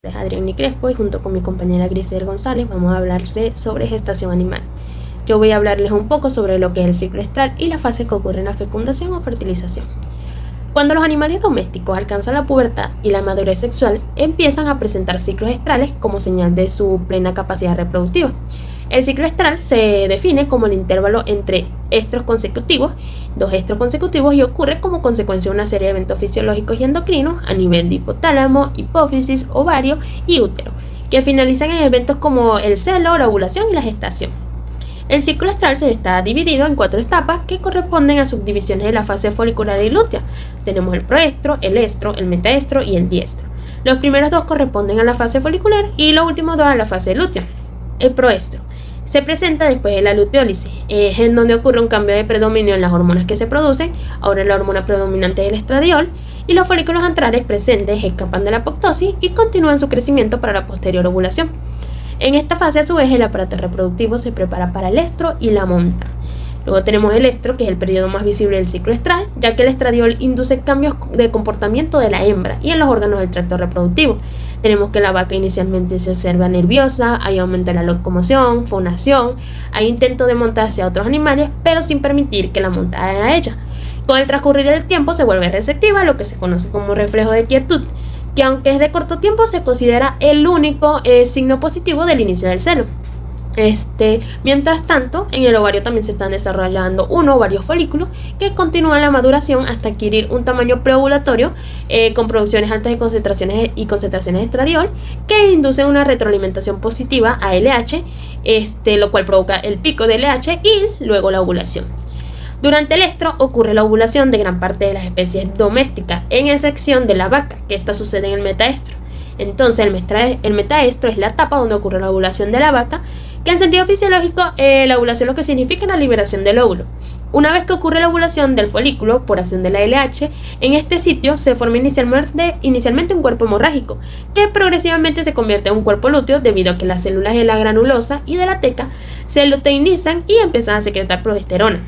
Es Adrián Crespo y junto con mi compañera Grisel González vamos a hablarles sobre gestación animal. Yo voy a hablarles un poco sobre lo que es el ciclo estral y las fases que ocurren en la fecundación o fertilización. Cuando los animales domésticos alcanzan la pubertad y la madurez sexual, empiezan a presentar ciclos estrales como señal de su plena capacidad reproductiva. El ciclo estral se define como el intervalo entre estros consecutivos, 2 estros consecutivos, y ocurre como consecuencia de una serie de eventos fisiológicos y endocrinos a nivel de hipotálamo, hipófisis, ovario y útero, que finalizan en eventos como el celo, la ovulación y la gestación. El ciclo estral se está dividido en 4 etapas que corresponden a subdivisiones de la fase folicular y lútea. Tenemos el proestro, el estro, el metaestro y el diestro. Los primeros 2 corresponden a la fase folicular y los últimos 2 a la fase lútea. El proestro se presenta después de la luteólisis, es en donde ocurre un cambio de predominio en las hormonas que se producen. Ahora la hormona predominante es el estradiol y los folículos antrales presentes escapan de la apoptosis y continúan su crecimiento para la posterior ovulación. En esta fase, a su vez, el aparato reproductivo se prepara para el estro y la monta. Luego tenemos el estro, que es el periodo más visible del ciclo estral, ya que el estradiol induce cambios de comportamiento de la hembra y en los órganos del tracto reproductivo. Tenemos que la vaca inicialmente se observa nerviosa, hay aumento de la locomoción, fonación, hay intento de montar hacia otros animales, pero sin permitir que la monta a ella. Con el transcurrir del tiempo se vuelve receptiva, lo que se conoce como reflejo de quietud, que aunque es de corto tiempo se considera el único signo positivo del inicio del celo. Mientras tanto, en el ovario también se están desarrollando uno o varios folículos que continúan la maduración hasta adquirir un tamaño preovulatorio con producciones altas de concentraciones de estradiol que inducen una retroalimentación positiva a LH, lo cual provoca el pico de LH y luego la ovulación. Durante el estro ocurre la ovulación de gran parte de las especies domésticas, en excepción de la vaca, que esta sucede en el metaestro. Entonces el metaestro es la etapa donde ocurre la ovulación de la vaca, que en sentido fisiológico la ovulación lo que significa es la liberación del óvulo. Una vez que ocurre la ovulación del folículo por acción de la LH, en este sitio se forma inicialmente un cuerpo hemorrágico, que progresivamente se convierte en un cuerpo lúteo debido a que las células de la granulosa y de la teca se luteinizan y empiezan a secretar progesterona.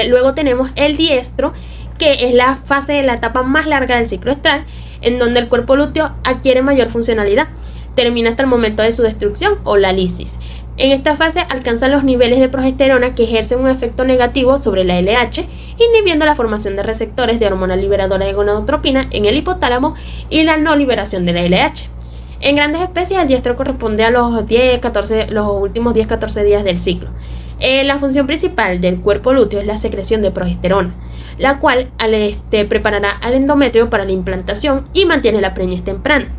Luego tenemos el diestro, que es la fase de la etapa más larga del ciclo estral, en donde el cuerpo lúteo adquiere mayor funcionalidad. Termina hasta el momento de su destrucción o la lisis. En esta fase alcanzan los niveles de progesterona que ejercen un efecto negativo sobre la LH, inhibiendo la formación de receptores de hormona liberadora de gonadotropina en el hipotálamo y la no liberación de la LH. En grandes especies el diestro corresponde a los últimos 10-14 días del ciclo. La función principal del cuerpo lúteo es la secreción de progesterona, la cual preparará al endometrio para la implantación y mantiene la preñez temprana.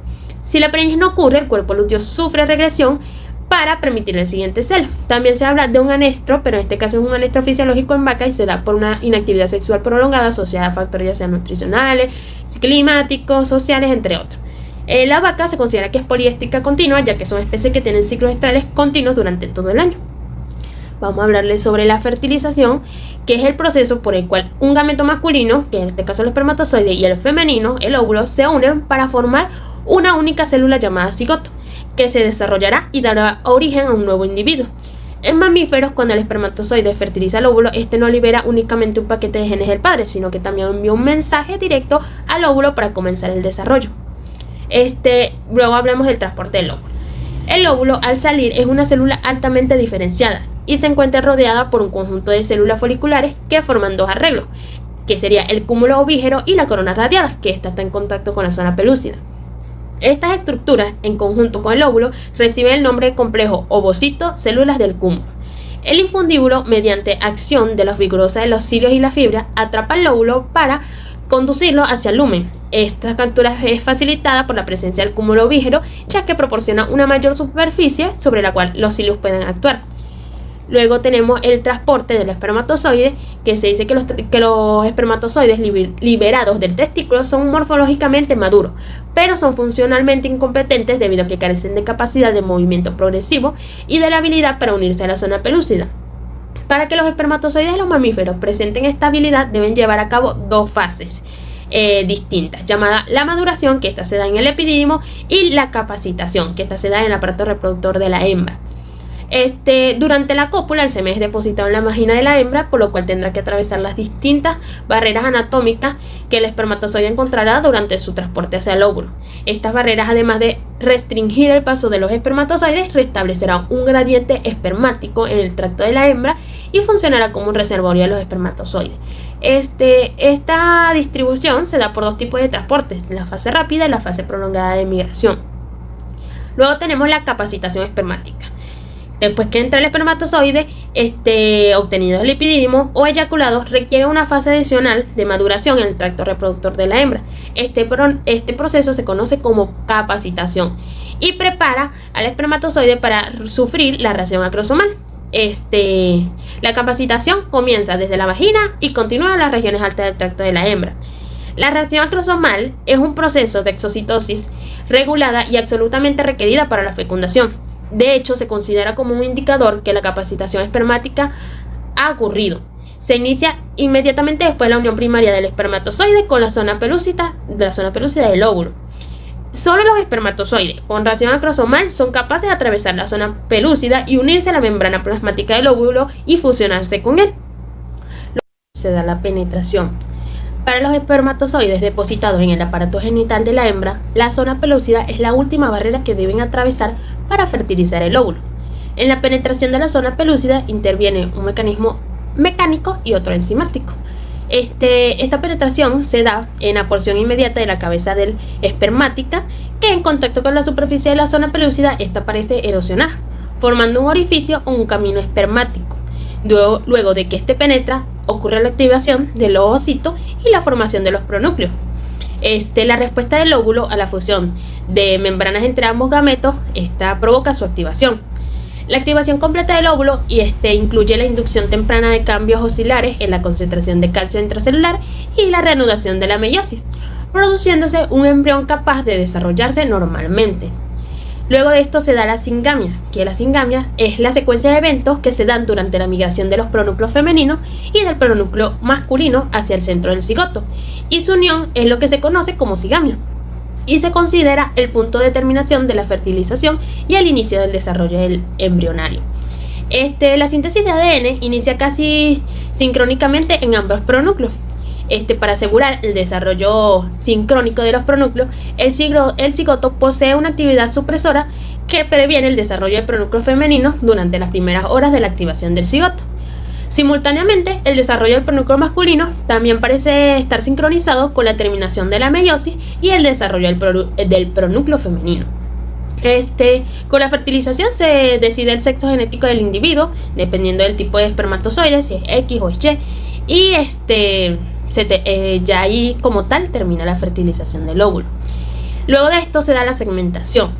Si la preñez no ocurre, el cuerpo lúteo sufre regresión para permitir el siguiente celo. También se habla de un anestro, pero en este caso es un anestro fisiológico en vaca y se da por una inactividad sexual prolongada asociada a factores ya sean nutricionales, climáticos, sociales, entre otros. La vaca se considera que es poliéstrica continua, ya que son especies que tienen ciclos estrales continuos durante todo el año. Vamos a hablarles sobre la fertilización, que es el proceso por el cual un gameto masculino, que en este caso el espermatozoide, y el femenino, el óvulo, se unen para formar una única célula llamada cigoto, que se desarrollará y dará origen a un nuevo individuo. En mamíferos, cuando el espermatozoide fertiliza el óvulo, no libera únicamente un paquete de genes del padre, sino que también envía un mensaje directo al óvulo para comenzar el desarrollo. Luego hablamos del transporte del óvulo. El óvulo, al salir, es una célula altamente diferenciada y se encuentra rodeada por un conjunto de células foliculares que forman 2 arreglos, que sería el cúmulo ovígero y la corona radiada, que está en contacto con la zona pelúcida. Estas estructuras, en conjunto con el óvulo, reciben el nombre de complejo ovocito células del cúmulo. El infundíbulo, mediante acción de la fibrosa de los cilios y la fibra, atrapa el óvulo para conducirlo hacia el lumen. Esta captura es facilitada por la presencia del cúmulo ovígero, ya que proporciona una mayor superficie sobre la cual los cilios pueden actuar. Luego tenemos el transporte del espermatozoide, que se dice que los espermatozoides liberados del testículo son morfológicamente maduros, pero son funcionalmente incompetentes debido a que carecen de capacidad de movimiento progresivo y de la habilidad para unirse a la zona pelúcida. Para que los espermatozoides de los mamíferos presenten esta habilidad, deben llevar a cabo 2 fases distintas, llamada la maduración, que esta se da en el epidídimo, y la capacitación, que esta se da en el aparato reproductor de la hembra. Durante la cópula, el semen es depositado en la vagina de la hembra, por lo cual tendrá que atravesar las distintas barreras anatómicas que el espermatozoide encontrará durante su transporte hacia el óvulo. Estas barreras, además de restringir el paso de los espermatozoides, restablecerán un gradiente espermático en el tracto de la hembra y funcionará como un reservorio de los espermatozoides. Esta distribución se da por dos tipos de transportes, la fase rápida y la fase prolongada de migración. Luego tenemos la capacitación espermática. Después que entra el espermatozoide, obtenido del epidídimo o eyaculado, requiere una fase adicional de maduración en el tracto reproductor de la hembra. Este proceso se conoce como capacitación y prepara al espermatozoide para sufrir la reacción acrosomal. La capacitación comienza desde la vagina y continúa en las regiones altas del tracto de la hembra. La reacción acrosomal es un proceso de exocitosis regulada y absolutamente requerida para la fecundación. De hecho, se considera como un indicador que la capacitación espermática ha ocurrido. Se inicia inmediatamente después de la unión primaria del espermatozoide con la zona pelúcida del óvulo. Solo los espermatozoides con reacción acrosomal son capaces de atravesar la zona pelúcida y unirse a la membrana plasmática del óvulo y fusionarse con él. Se da la penetración. Para los espermatozoides depositados en el aparato genital de la hembra, la zona pelúcida es la última barrera que deben atravesar para fertilizar el óvulo. En la penetración de la zona pelúcida interviene un mecanismo mecánico y otro enzimático. Esta penetración se da en la porción inmediata de la cabeza del espermática, que en contacto con la superficie de la zona pelúcida, esta parece erosionar, formando un orificio o un camino espermático. Luego de que penetra, ocurre la activación del ovocito y la formación de los pronúcleos. La respuesta del óvulo a la fusión de membranas entre ambos gametos, esta provoca su activación. La activación completa del óvulo incluye la inducción temprana de cambios oscilares en la concentración de calcio intracelular y la reanudación de la meiosis, produciéndose un embrión capaz de desarrollarse normalmente. Luego de esto se da la singamia, que la singamia es la secuencia de eventos que se dan durante la migración de los pronúcleos femeninos y del pronúcleo masculino hacia el centro del cigoto, y su unión es lo que se conoce como cigamia, y se considera el punto de terminación de la fertilización y el inicio del desarrollo del embrionario. La síntesis de ADN inicia casi sincrónicamente en ambos pronúcleos. Para asegurar el desarrollo sincrónico de los pronúcleos, el cigoto posee una actividad supresora que previene el desarrollo de pronúcleos femeninos durante las primeras horas de la activación del cigoto. Simultáneamente, el desarrollo del pronúcleo masculino también parece estar sincronizado con la terminación de la meiosis y el desarrollo del pronúcleo femenino. Con la fertilización se decide el sexo genético del individuo, dependiendo del tipo de espermatozoide, si es X o es Y, ya ahí como tal termina la fertilización del óvulo. Luego de esto se da la segmentación.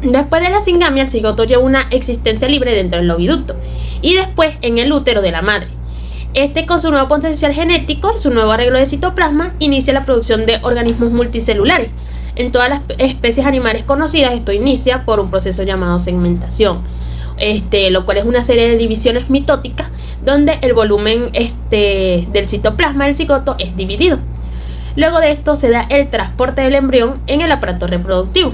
Después de la singamia, el cigoto lleva una existencia libre dentro del oviducto y después en el útero de la madre. Con su nuevo potencial genético y su nuevo arreglo de citoplasma, inicia la producción de organismos multicelulares. En todas las especies animales conocidas, esto inicia por un proceso llamado segmentación, lo cual es una serie de divisiones mitóticas donde el volumen del citoplasma del cigoto es dividido. Luego de esto se da el transporte del embrión en el aparato reproductivo.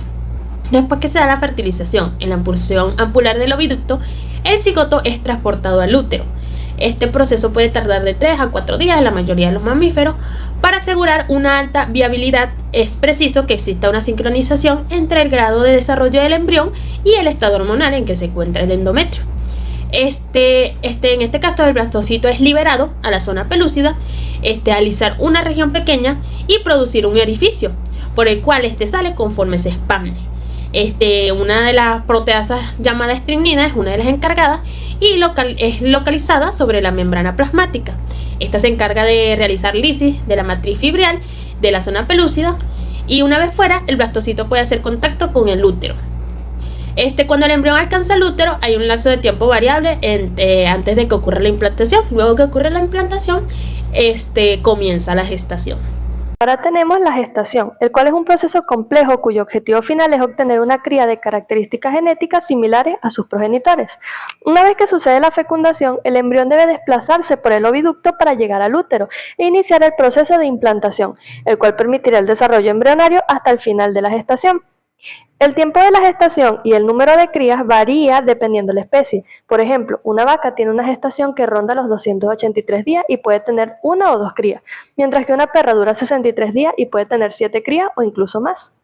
Después que se da la fertilización en la porción ampular del oviducto, el cigoto es transportado al útero. Este proceso puede tardar de 3 a 4 días en la mayoría de los mamíferos. Para asegurar una alta viabilidad es preciso que exista una sincronización entre el grado de desarrollo del embrión y el estado hormonal en que se encuentra el endometrio. En este caso, el blastocito es liberado a la zona pelúcida, alisar una región pequeña y producir un orificio, por el cual sale conforme se expande. Una de las proteasas llamada estricnina es una de las encargadas y es localizada sobre la membrana plasmática. Esta se encarga de realizar lisis de la matriz fibrial de la zona pelúcida y una vez fuera, el blastocito puede hacer contacto con el útero. Cuando el embrión alcanza el útero, hay un lapso de tiempo variable antes de que ocurra la implantación. Luego que ocurre la implantación, comienza la gestación. Ahora tenemos la gestación, el cual es un proceso complejo cuyo objetivo final es obtener una cría de características genéticas similares a sus progenitores. Una vez que sucede la fecundación, el embrión debe desplazarse por el oviducto para llegar al útero e iniciar el proceso de implantación, el cual permitirá el desarrollo embrionario hasta el final de la gestación. El tiempo de la gestación y el número de crías varía dependiendo de la especie. Por ejemplo, una vaca tiene una gestación que ronda los 283 días y puede tener una o dos crías, mientras que una perra dura 63 días y puede tener 7 crías o incluso más.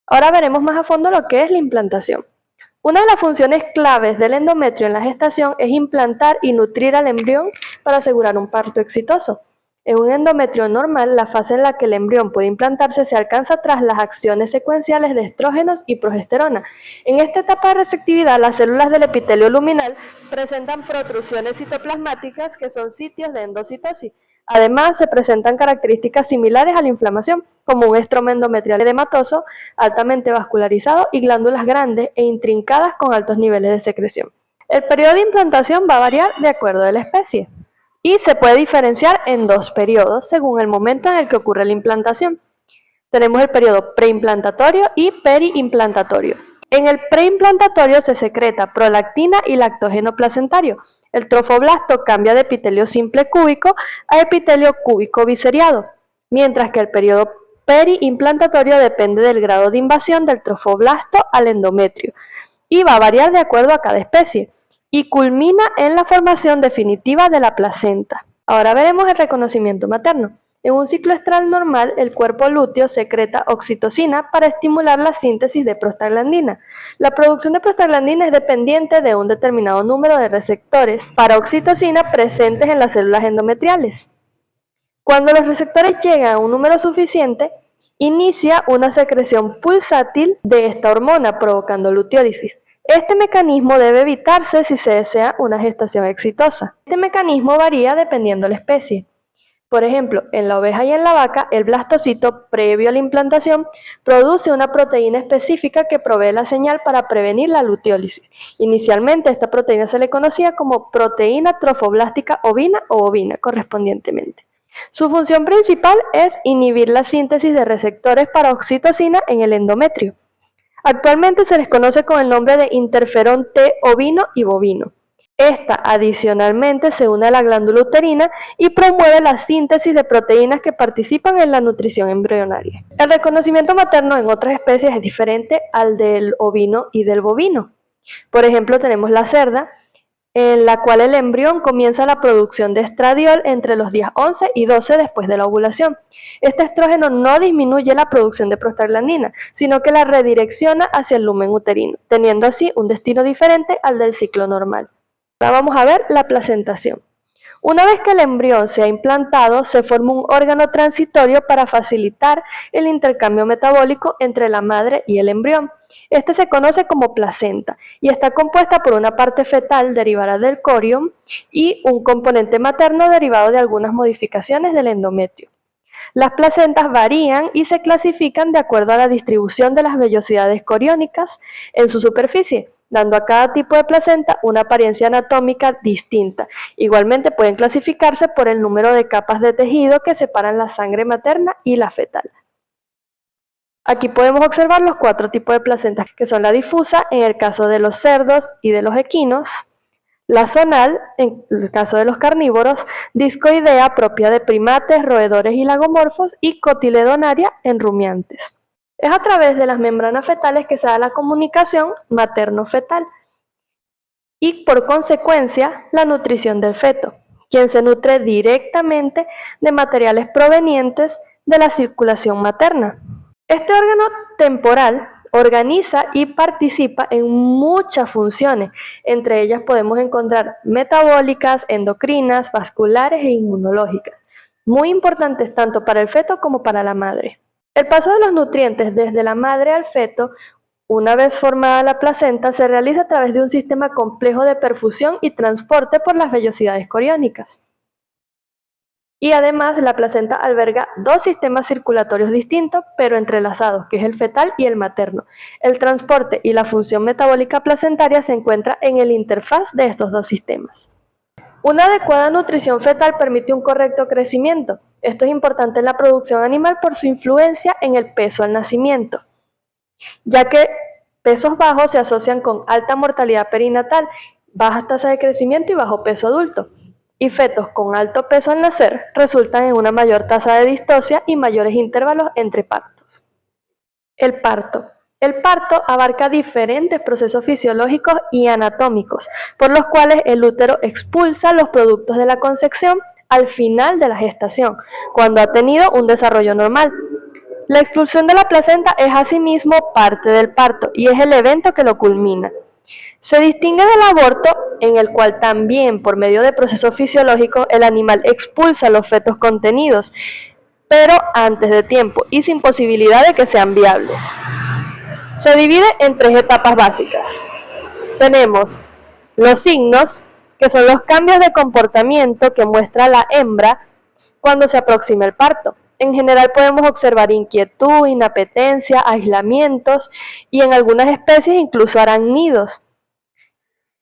Ahora veremos más a fondo lo que es la implantación. Una de las funciones claves del endometrio en la gestación es implantar y nutrir al embrión para asegurar un parto exitoso. En un endometrio normal, la fase en la que el embrión puede implantarse se alcanza tras las acciones secuenciales de estrógenos y progesterona. En esta etapa de receptividad, las células del epitelio luminal presentan protrusiones citoplasmáticas que son sitios de endocitosis. Además, se presentan características similares a la inflamación, como un estroma endometrial edematoso, altamente vascularizado y glándulas grandes e intrincadas con altos niveles de secreción. El periodo de implantación va a variar de acuerdo a la especie y se puede diferenciar en dos periodos según el momento en el que ocurre la implantación. Tenemos el periodo preimplantatorio y periimplantatorio. En el preimplantatorio se secreta prolactina y lactógeno placentario. El trofoblasto cambia de epitelio simple cúbico a epitelio cúbico biseriado, mientras que el periodo periimplantatorio depende del grado de invasión del trofoblasto al endometrio y va a variar de acuerdo a cada especie y culmina en la formación definitiva de la placenta. Ahora veremos el reconocimiento materno. En un ciclo estral normal, el cuerpo lúteo secreta oxitocina para estimular la síntesis de prostaglandina. La producción de prostaglandina es dependiente de un determinado número de receptores para oxitocina presentes en las células endometriales. Cuando los receptores llegan a un número suficiente, inicia una secreción pulsátil de esta hormona, provocando luteólisis. Este mecanismo debe evitarse si se desea una gestación exitosa. Este mecanismo varía dependiendo de la especie. Por ejemplo, en la oveja y en la vaca, el blastocito, previo a la implantación, produce una proteína específica que provee la señal para prevenir la luteólisis. Inicialmente, esta proteína se le conocía como proteína trofoblástica ovina o bovina, correspondientemente. Su función principal es inhibir la síntesis de receptores para oxitocina en el endometrio. Actualmente se les conoce con el nombre de interferón T ovino y bovino. Esta adicionalmente se une a la glándula uterina y promueve la síntesis de proteínas que participan en la nutrición embrionaria. El reconocimiento materno en otras especies es diferente al del ovino y del bovino. Por ejemplo, tenemos la cerda, en la cual el embrión comienza la producción de estradiol entre los días 11 y 12 después de la ovulación. Este estrógeno no disminuye la producción de prostaglandina, sino que la redirecciona hacia el lumen uterino, teniendo así un destino diferente al del ciclo normal. Ahora vamos a ver la placentación. Una vez que el embrión se ha implantado, se forma un órgano transitorio para facilitar el intercambio metabólico entre la madre y el embrión. Este se conoce como placenta y está compuesta por una parte fetal derivada del corión y un componente materno derivado de algunas modificaciones del endometrio. Las placentas varían y se clasifican de acuerdo a la distribución de las vellosidades coriónicas en su superficie, dando a cada tipo de placenta una apariencia anatómica distinta. Igualmente pueden clasificarse por el número de capas de tejido que separan la sangre materna y la fetal. Aquí podemos observar los 4 tipos de placentas, que son la difusa en el caso de los cerdos y de los equinos, la zonal, en el caso de los carnívoros, discoidea propia de primates, roedores y lagomorfos y cotiledonaria en rumiantes. Es a través de las membranas fetales que se da la comunicación materno-fetal y por consecuencia la nutrición del feto, quien se nutre directamente de materiales provenientes de la circulación materna. Este órgano temporal organiza y participa en muchas funciones, entre ellas podemos encontrar metabólicas, endocrinas, vasculares e inmunológicas, muy importantes tanto para el feto como para la madre. El paso de los nutrientes desde la madre al feto, una vez formada la placenta, se realiza a través de un sistema complejo de perfusión y transporte por las vellosidades coriónicas. Y además la placenta alberga 2 sistemas circulatorios distintos pero entrelazados, que es el fetal y el materno. El transporte y la función metabólica placentaria se encuentra en el interfaz de estos 2 sistemas. Una adecuada nutrición fetal permite un correcto crecimiento. Esto es importante en la producción animal por su influencia en el peso al nacimiento, ya que pesos bajos se asocian con alta mortalidad perinatal, baja tasa de crecimiento y bajo peso adulto. Y fetos con alto peso al nacer resultan en una mayor tasa de distosia y mayores intervalos entre partos. El parto. El parto abarca diferentes procesos fisiológicos y anatómicos, por los cuales el útero expulsa los productos de la concepción al final de la gestación, cuando ha tenido un desarrollo normal. La expulsión de la placenta es asimismo parte del parto y es el evento que lo culmina. Se distingue del aborto, en el cual también por medio de procesos fisiológicos el animal expulsa los fetos contenidos, pero antes de tiempo y sin posibilidad de que sean viables. Se divide en 3 etapas básicas. Tenemos los signos, que son los cambios de comportamiento que muestra la hembra cuando se aproxima el parto. En general podemos observar inquietud, inapetencia, aislamientos y en algunas especies incluso harán nidos.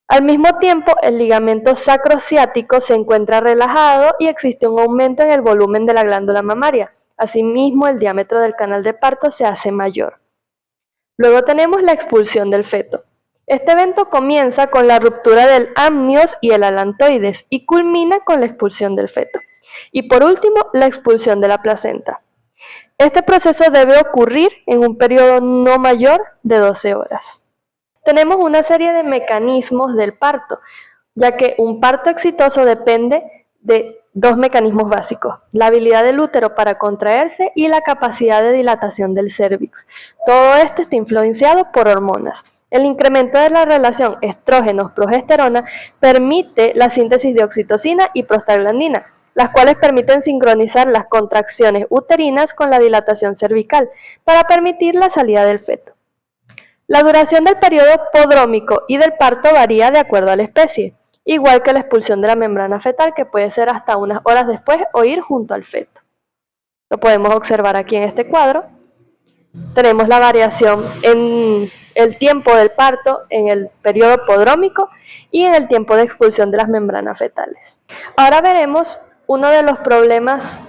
Al mismo tiempo, el ligamento sacrociático se encuentra relajado y existe un aumento en el volumen de la glándula mamaria. Asimismo, el diámetro del canal de parto se hace mayor. Luego tenemos la expulsión del feto. Este evento comienza con la ruptura del amnios y el alantoides y culmina con la expulsión del feto. Y por último, la expulsión de la placenta. Este proceso debe ocurrir en un periodo no mayor de 12 horas. Tenemos una serie de mecanismos del parto, ya que un parto exitoso depende de 2 mecanismos básicos: la habilidad del útero para contraerse y la capacidad de dilatación del cérvix. Todo esto está influenciado por hormonas. El incremento de la relación estrógenos-progesterona permite la síntesis de oxitocina y prostaglandina, las cuales permiten sincronizar las contracciones uterinas con la dilatación cervical para permitir la salida del feto. La duración del periodo podrómico y del parto varía de acuerdo a la especie, igual que la expulsión de la membrana fetal, que puede ser hasta unas horas después o ir junto al feto. Lo podemos observar aquí en este cuadro. Tenemos la variación en el tiempo del parto, en el periodo podrómico y en el tiempo de expulsión de las membranas fetales. Ahora veremos uno de los problemas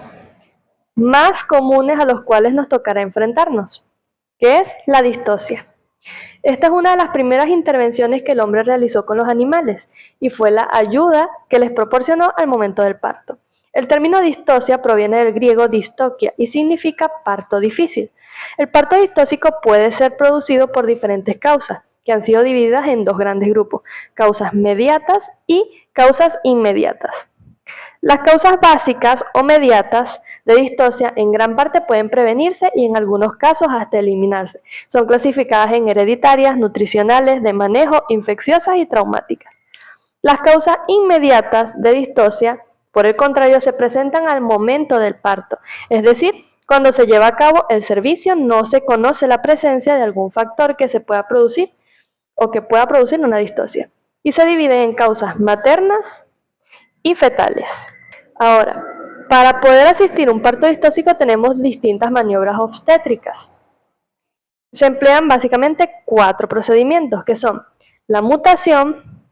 más comunes a los cuales nos tocará enfrentarnos, que es la distocia. Esta es una de las primeras intervenciones que el hombre realizó con los animales y fue la ayuda que les proporcionó al momento del parto. El término distocia proviene del griego distokia y significa parto difícil. El parto distóxico puede ser producido por diferentes causas, que han sido divididas en 2 grandes grupos: causas mediatas y causas inmediatas. Las causas básicas o mediatas de distocia en gran parte pueden prevenirse y en algunos casos hasta eliminarse. Son clasificadas en hereditarias, nutricionales, de manejo, infecciosas y traumáticas. Las causas inmediatas de distocia, por el contrario, se presentan al momento del parto, es decir, cuando se lleva a cabo el servicio no se conoce la presencia de algún factor que se pueda producir o que pueda producir una distocia, y se divide en causas maternas y fetales. Ahora, para poder asistir a un parto distóxico tenemos distintas maniobras obstétricas. Se emplean básicamente 4 procedimientos, que son la mutación,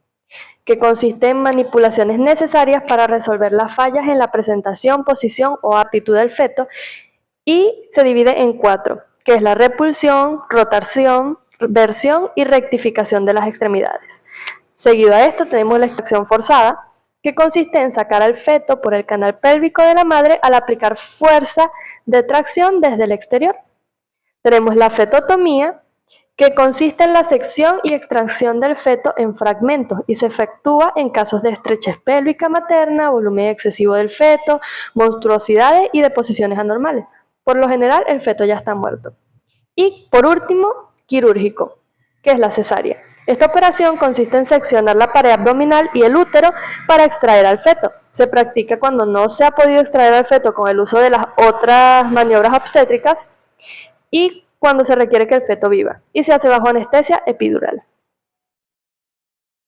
que consiste en manipulaciones necesarias para resolver las fallas en la presentación, posición o actitud del feto, y se divide en 4, que es la repulsión, rotación, versión y rectificación de las extremidades. Seguido a esto tenemos la extracción forzada, que consiste en sacar al feto por el canal pélvico de la madre al aplicar fuerza de tracción desde el exterior. Tenemos la fetotomía, que consiste en la sección y extracción del feto en fragmentos y se efectúa en casos de estrechez pélvica materna, volumen excesivo del feto, monstruosidades y deposiciones anormales. Por lo general, el feto ya está muerto. Y por último, quirúrgico, que es la cesárea. Esta operación consiste en seccionar la pared abdominal y el útero para extraer al feto. Se practica cuando no se ha podido extraer al feto con el uso de las otras maniobras obstétricas y cuando se requiere que el feto viva, y se hace bajo anestesia epidural.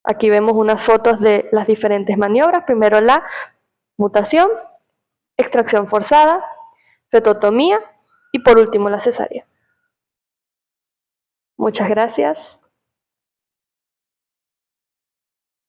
Aquí vemos unas fotos de las diferentes maniobras. Primero la mutación, extracción forzada, fetotomía y por último la cesárea. Muchas gracias.